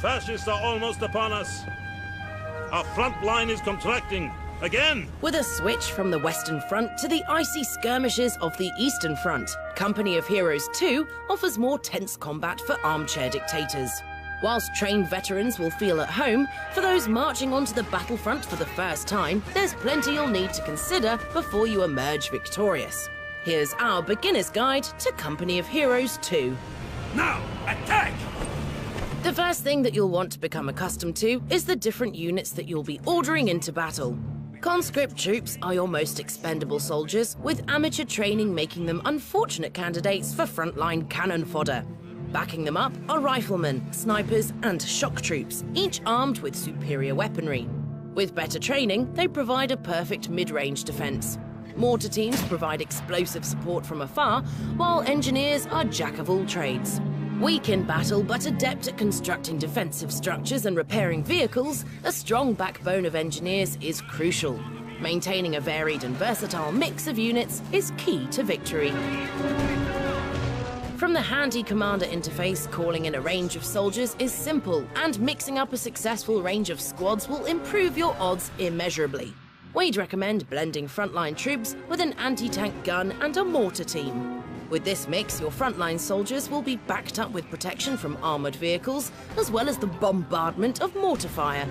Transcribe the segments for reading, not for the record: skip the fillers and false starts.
fascists are almost upon us. Our front line is contracting. Again! With a switch from the Western Front to the icy skirmishes of the Eastern Front, Company of Heroes 2 offers more tense combat for armchair dictators. Whilst trained veterans will feel at home, for those marching onto the battlefront for the first time, there's plenty you'll need to consider before you emerge victorious. Here's our beginner's guide to Company of Heroes 2. Now, attack! The first thing that you'll want to become accustomed to is the different units that you'll be ordering into battle. Conscript troops are your most expendable soldiers, with amateur training making them unfortunate candidates for frontline cannon fodder. Backing them up are riflemen, snipers, and shock troops, each armed with superior weaponry. With better training, they provide a perfect mid-range defense. Mortar teams provide explosive support from afar, while engineers are jack of all trades. Weak in battle but adept at constructing defensive structures and repairing vehicles, a strong backbone of engineers is crucial. Maintaining a varied and versatile mix of units is key to victory. From the handy commander interface, calling in a range of soldiers is simple, and mixing up a successful range of squads will improve your odds immeasurably. We'd recommend blending frontline troops with an anti-tank gun and a mortar team. With this mix, your frontline soldiers will be backed up with protection from armoured vehicles, as well as the bombardment of mortar fire.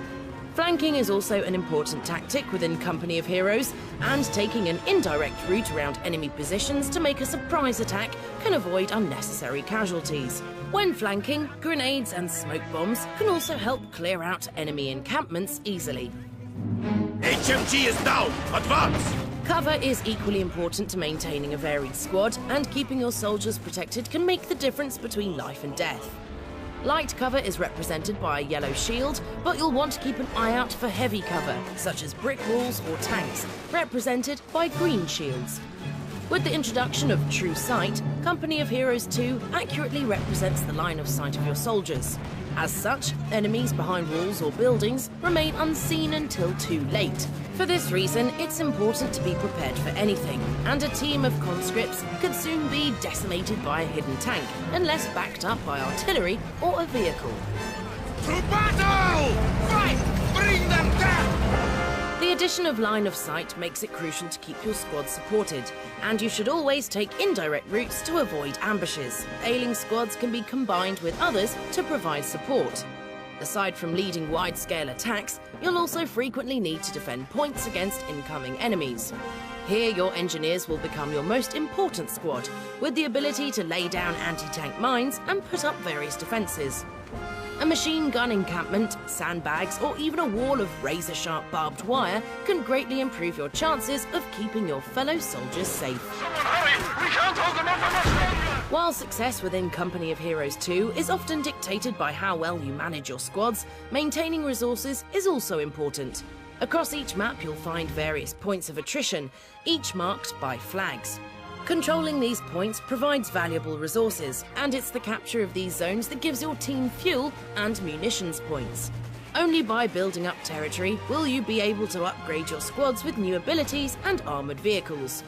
Flanking is also an important tactic within Company of Heroes, and taking an indirect route around enemy positions to make a surprise attack can avoid unnecessary casualties. When flanking, grenades and smoke bombs can also help clear out enemy encampments easily. HMG is down! Advance! Cover is equally important to maintaining a varied squad, and keeping your soldiers protected can make the difference between life and death. Light cover is represented by a yellow shield, but you'll want to keep an eye out for heavy cover, such as brick walls or tanks, represented by green shields. With the introduction of True Sight, Company of Heroes 2 accurately represents the line of sight of your soldiers. As such, enemies behind walls or buildings remain unseen until too late. For this reason, it's important to be prepared for anything, and a team of conscripts could soon be decimated by a hidden tank, unless backed up by artillery or a vehicle. To battle! Fight! Bring them down! The addition of line of sight makes it crucial to keep your squad supported, and you should always take indirect routes to avoid ambushes. Ailing squads can be combined with others to provide support. Aside from leading wide-scale attacks, you'll also frequently need to defend points against incoming enemies. Here, your engineers will become your most important squad, with the ability to lay down anti-tank mines and put up various defences. A machine gun encampment, sandbags, or even a wall of razor-sharp barbed wire can greatly improve your chances of keeping your fellow soldiers safe. Someone hurry! We can't hold them off for much longer! While success within Company of Heroes 2 is often dictated by how well you manage your squads, maintaining resources is also important. Across each map you'll find various points of attrition, each marked by flags. Controlling these points provides valuable resources, and it's the capture of these zones that gives your team fuel and munitions points. Only by building up territory will you be able to upgrade your squads with new abilities and armoured vehicles.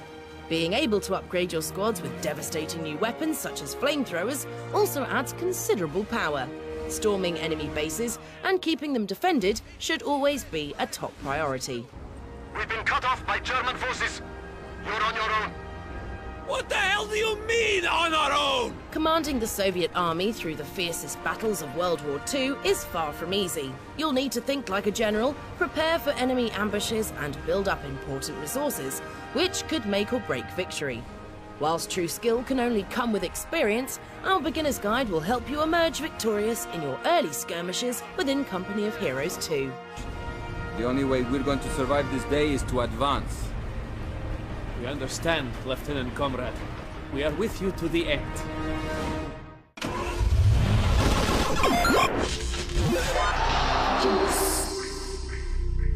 Being able to upgrade your squads with devastating new weapons such as flamethrowers also adds considerable power. Storming enemy bases and keeping them defended should always be a top priority. We've been cut off by German forces. You're on your own. What the hell do you mean, on our own? Commanding the Soviet army through the fiercest battles of World War II is far from easy. You'll need to think like a general, prepare for enemy ambushes, and build up important resources, which could make or break victory. Whilst true skill can only come with experience, our beginner's guide will help you emerge victorious in your early skirmishes within Company of Heroes 2. The only way we're going to survive this day is to advance. We understand, Lieutenant Comrade. We are with you to the end.